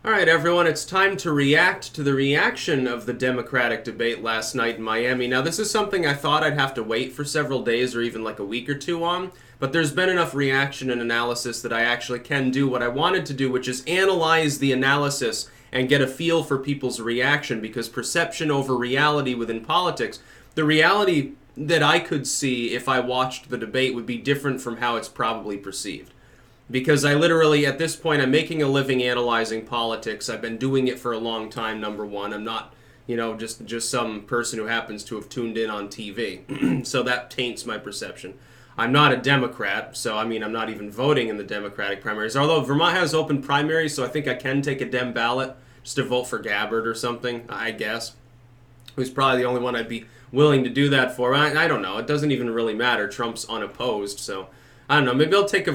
All right, everyone, it's time to react to the reaction of the Democratic debate last night in Miami. Now, this is something I thought I'd have to wait for several days or even like a week or two on, but there's been enough reaction and analysis that I actually can do what I wanted to do, which is analyze the analysis and get a feel for people's reaction, because perception over reality within politics, the reality that I could see if I watched the debate would be different from how it's probably perceived. Because I literally, at this point, I'm making a living analyzing politics. I've been doing it for a long time, number one. I'm not, just some person who happens to have tuned in on TV. So that taints my perception. I'm not a Democrat, so I'm not even voting in the Democratic primaries. Although Vermont has open primaries, so I think I can take a Dem ballot just to vote for Gabbard or something, I guess. Who's probably the only one I'd be willing to do that for. I don't know. It doesn't even really matter. Trump's unopposed, so I don't know. Maybe I'll take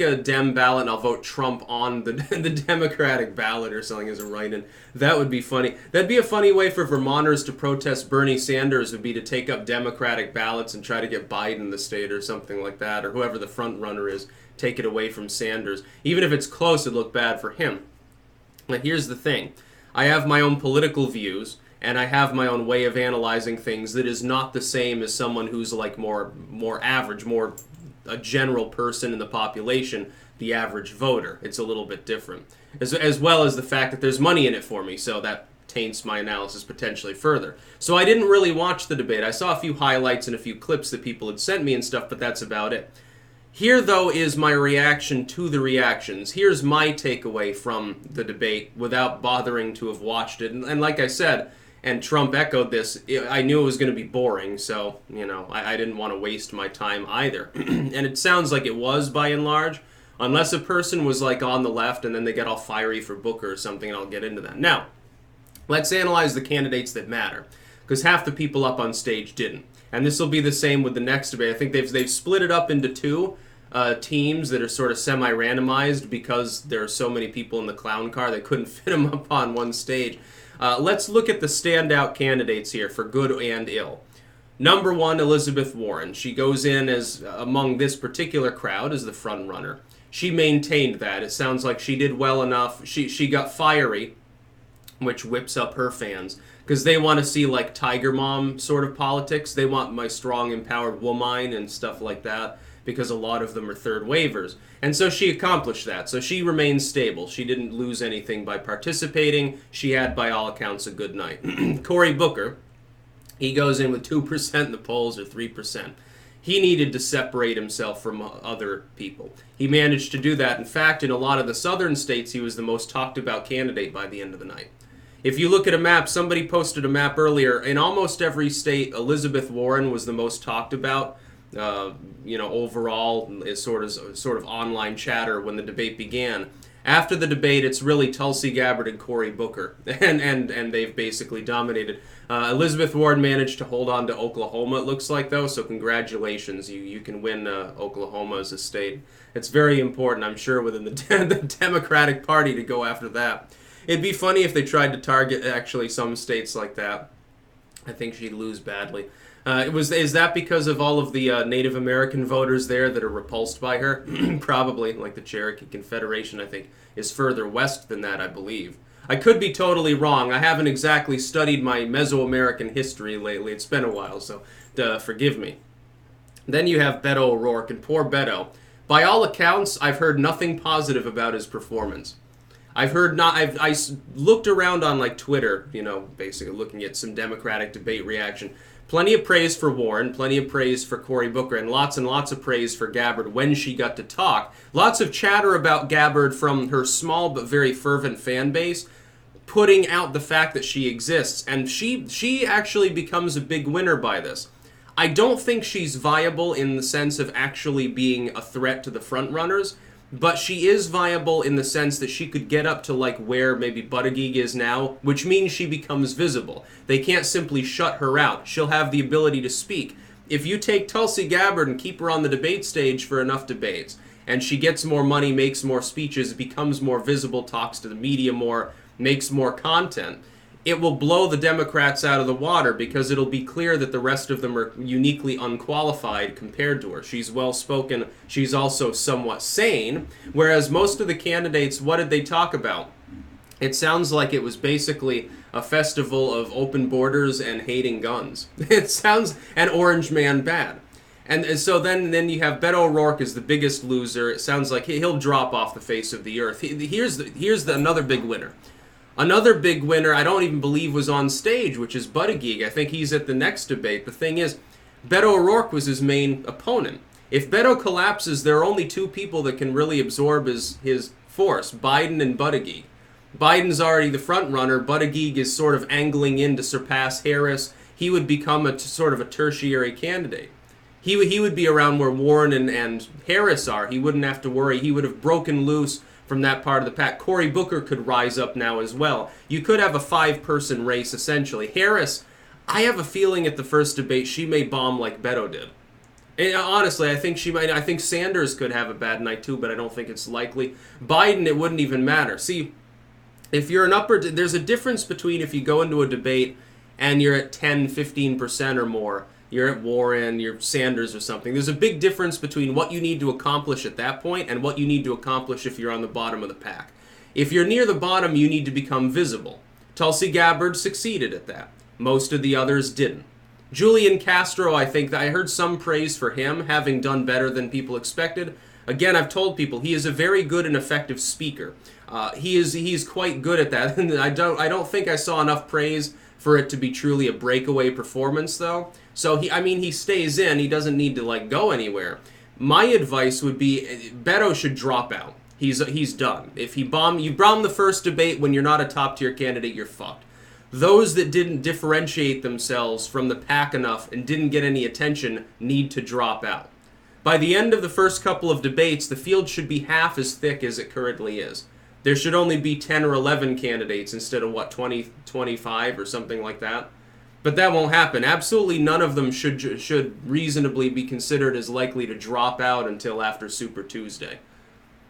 a Dem ballot and I'll vote Trump on the Democratic ballot or something as a write-in. That would be funny. That'd be a funny way for Vermonters to protest Bernie Sanders, would be to take up Democratic ballots and try to get Biden the state or something like that, or whoever the front runner is, take it away from Sanders. Even if it's close, it'd look bad for him. But here's the thing. I have my own political views, and I have my own way of analyzing things that is not the same as someone who's like more average, more a general person in the population, the average voter. It's a little bit different. As well as the fact that there's money in it for me, so that taints my analysis potentially further. So I didn't really watch the debate. I saw a few highlights and a few clips that people had sent me and stuff, but that's about it. Here, though, is my reaction to the reactions. Here's my takeaway from the debate without bothering to have watched it. And like I said, and Trump echoed this, I knew it was going to be boring, so, I didn't want to waste my time either. And it sounds like it was, by and large, unless a person was, like, on the left and then they get all fiery for Booker or something, and I'll get into that. Now, let's analyze the candidates that matter, because half the people up on stage didn't. And this will be the same with the next debate. I think they've split it up into two teams that are sort of semi-randomized because there are so many people in the clown car, they couldn't fit them up on one stage. Let's look at the standout candidates here for good and ill. Number one, Elizabeth Warren. She goes in as, among this particular crowd, as the front runner. She maintained that. It sounds like she did well enough. She got fiery, which whips up her fans, because they want to see like Tiger Mom sort of politics. They want my strong, empowered woman and stuff like that, because a lot of them are third wavers. And so she accomplished that. So she remains stable. She didn't lose anything by participating. She had, by all accounts, a good night. Cory Booker, he goes in with 2% in the polls, or 3%. He needed to separate himself from other people. He managed to do that. In fact, in a lot of the southern states, he was the most talked about candidate by the end of the night. If you look at a map, somebody posted a map earlier, in almost every state, Elizabeth Warren was the most talked about. Overall, is sort of online chatter when the debate began. After the debate, it's really Tulsi Gabbard and Cory Booker, and they've basically dominated. Elizabeth Warren managed to hold on to Oklahoma, it looks like, though, so congratulations. You can win Oklahoma as a state. It's very important, I'm sure, within the Democratic Party to go after that. It'd be funny if they tried to target, actually, some states like that. I think she'd lose badly. Is that because of all of the Native American voters there that are repulsed by her? Probably, like the Cherokee Confederation, I think, is further west than that, I believe. I could be totally wrong. I haven't exactly studied my Mesoamerican history lately. It's been a while, so forgive me. Then you have Beto O'Rourke, and poor Beto. By all accounts, I've heard nothing positive about his performance. I looked around on like Twitter, basically looking at some Democratic debate reaction. Plenty of praise for Warren, plenty of praise for Cory Booker, and lots of praise for Gabbard when she got to talk. Lots of chatter about Gabbard from her small but very fervent fan base, putting out the fact that she exists, and she actually becomes a big winner by this. I don't think she's viable in the sense of actually being a threat to the frontrunners, but she is viable in the sense that she could get up to like where maybe Buttigieg is now, which means she becomes visible. They can't simply shut her out. She'll have the ability to speak. If you take Tulsi Gabbard and keep her on the debate stage for enough debates, and she gets more money, makes more speeches, becomes more visible, talks to the media more, makes more content, it will blow the Democrats out of the water, because it'll be clear that the rest of them are uniquely unqualified compared to her. She's well-spoken. She's also somewhat sane, whereas most of the candidates, what did they talk about? It sounds like it was basically a festival of open borders and hating guns. It sounds an Orange Man bad. And so then you have Beto O'Rourke as the biggest loser. It sounds like he'll drop off the face of the earth. Here's another big winner. Another big winner I don't even believe was on stage, which is Buttigieg. I think he's at the next debate. The thing is, Beto O'Rourke was his main opponent. If Beto collapses, there are only two people that can really absorb his force, Biden and Buttigieg. Biden's already the front runner. Buttigieg is sort of angling in to surpass Harris. He would become sort of a tertiary candidate. He would be around where Warren and Harris are. He wouldn't have to worry. He would have broken loose from that part of the pack. Cory Booker could rise up now as well. You could have a 5-person race, essentially. Harris, I have a feeling at the first debate she may bomb like Beto did. And honestly, I think she might. I think Sanders could have a bad night too, but I don't think it's likely. Biden, it wouldn't even matter. See, if you're there's a difference between if you go into a debate and you're at 10, 15% or more, you're at Warren, you're Sanders or something. There's a big difference between what you need to accomplish at that point and what you need to accomplish if you're on the bottom of the pack. If you're near the bottom, you need to become visible. Tulsi Gabbard succeeded at that. Most of the others didn't. Julian Castro, I think that I heard some praise for him, having done better than people expected. Again, I've told people he is a very good and effective speaker. He's quite good at that. I don't think I saw enough praise for it to be truly a breakaway performance, though. So he stays in. He doesn't need to go anywhere. My advice would be Beto should drop out. He's done. If you bomb the first debate when you're not a top tier candidate, you're fucked. Those that didn't differentiate themselves from the pack enough and didn't get any attention need to drop out. By the end of the first couple of debates, the field should be half as thick as it currently is. There should only be 10 or 11 candidates instead of, 20, 25 or something like that. But that won't happen. Absolutely none of them should reasonably be considered as likely to drop out until after Super Tuesday.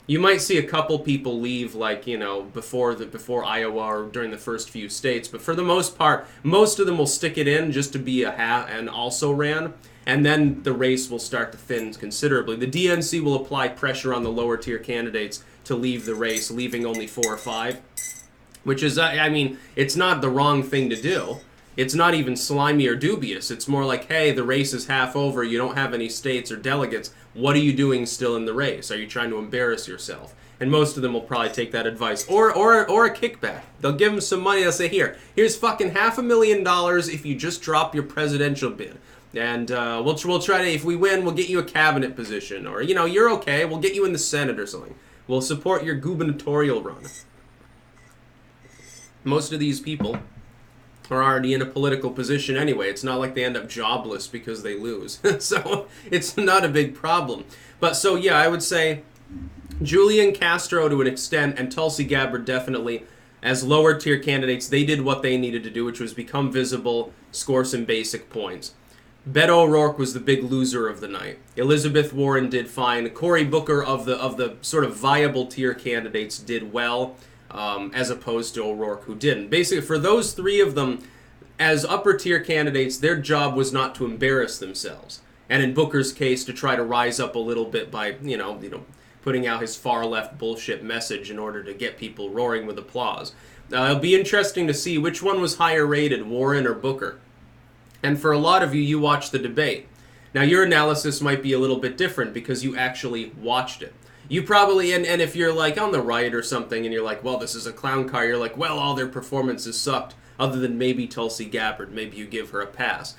You might see a couple people leave, before Iowa or during the first few states, but for the most part, most of them will stick it in just to be and also ran, and then the race will start to thin considerably. The DNC will apply pressure on the lower tier candidates to leave the race, leaving only 4 or 5, which is, it's not the wrong thing to do. It's not even slimy or dubious. It's more like, hey, the race is half over. You don't have any states or delegates. What are you doing still in the race? Are you trying to embarrass yourself? And most of them will probably take that advice. Or a kickback. They'll give them some money. They'll say, here's fucking $500,000 if you just drop your presidential bid. And we'll try to, if we win, we'll get you a cabinet position. Or, you're okay. We'll get you in the Senate or something. We'll support your gubernatorial run. Most of these people are already in a political position anyway. It's not like they end up jobless because they lose. So it's not a big problem. But so, yeah, I would say Julian Castro to an extent and Tulsi Gabbard definitely as lower tier candidates. They did what they needed to do, which was become visible, score some basic points. Beto O'Rourke was the big loser of the night. Elizabeth Warren did fine. Cory Booker of the sort of viable tier candidates did well. As opposed to O'Rourke, who didn't. Basically, for those three of them, as upper-tier candidates, their job was not to embarrass themselves. And in Booker's case, to try to rise up a little bit by, putting out his far-left bullshit message in order to get people roaring with applause. It'll be interesting to see which one was higher rated, Warren or Booker. And for a lot of you, you watched the debate. Now, your analysis might be a little bit different because you actually watched it. You probably, and if you're on the right or something and you're like, well, this is a clown car, you're like, well, all their performances sucked, other than maybe Tulsi Gabbard, maybe you give her a pass.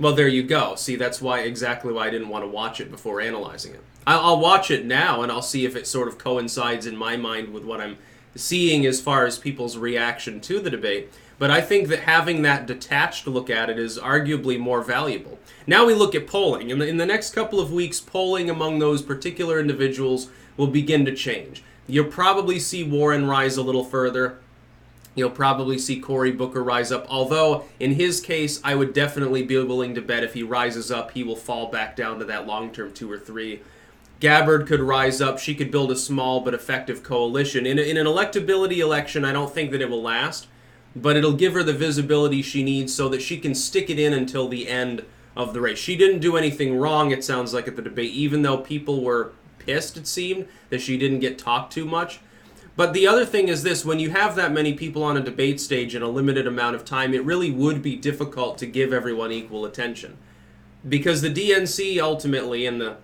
Well, there you go. See, that's exactly why I didn't want to watch it before analyzing it. I'll watch it now and I'll see if it sort of coincides in my mind with what I'm seeing as far as people's reaction to the debate. But I think that having that detached look at it is arguably more valuable. Now we look at polling. In the next couple of weeks, polling among those particular individuals will begin to change. You'll probably see Warren rise a little further. You'll probably see Cory Booker rise up, although in his case, I would definitely be willing to bet if he rises up, he will fall back down to that long-term 2 or 3. Gabbard could rise up. She could build a small but effective coalition. In an electability election, I don't think that it will last, but it'll give her the visibility she needs so that she can stick it in until the end of the race. She didn't do anything wrong, it sounds like, at the debate, even though people were pissed, it seemed, that she didn't get talked too much. But the other thing is this, when you have that many people on a debate stage in a limited amount of time, it really would be difficult to give everyone equal attention. Because the DNC ultimately, and the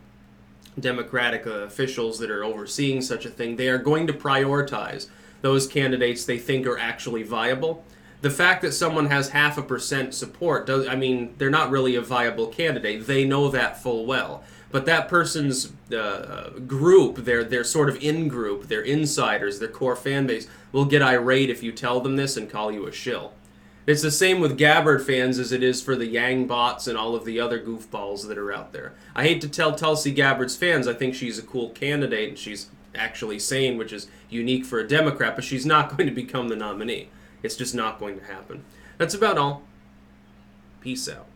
Democratic officials that are overseeing such a thing, they are going to prioritize those candidates they think are actually viable. The fact that someone has 0.5% support, I mean, they're not really a viable candidate. They know that full well. But that person's group, their sort of in-group, their insiders, their core fan base, will get irate if you tell them this and call you a shill. It's the same with Gabbard fans as it is for the Yang bots and all of the other goofballs that are out there. I hate to tell Tulsi Gabbard's fans I think she's a cool candidate and she's actually sane, which is unique for a Democrat, but she's not going to become the nominee. It's just not going to happen. That's about all. Peace out.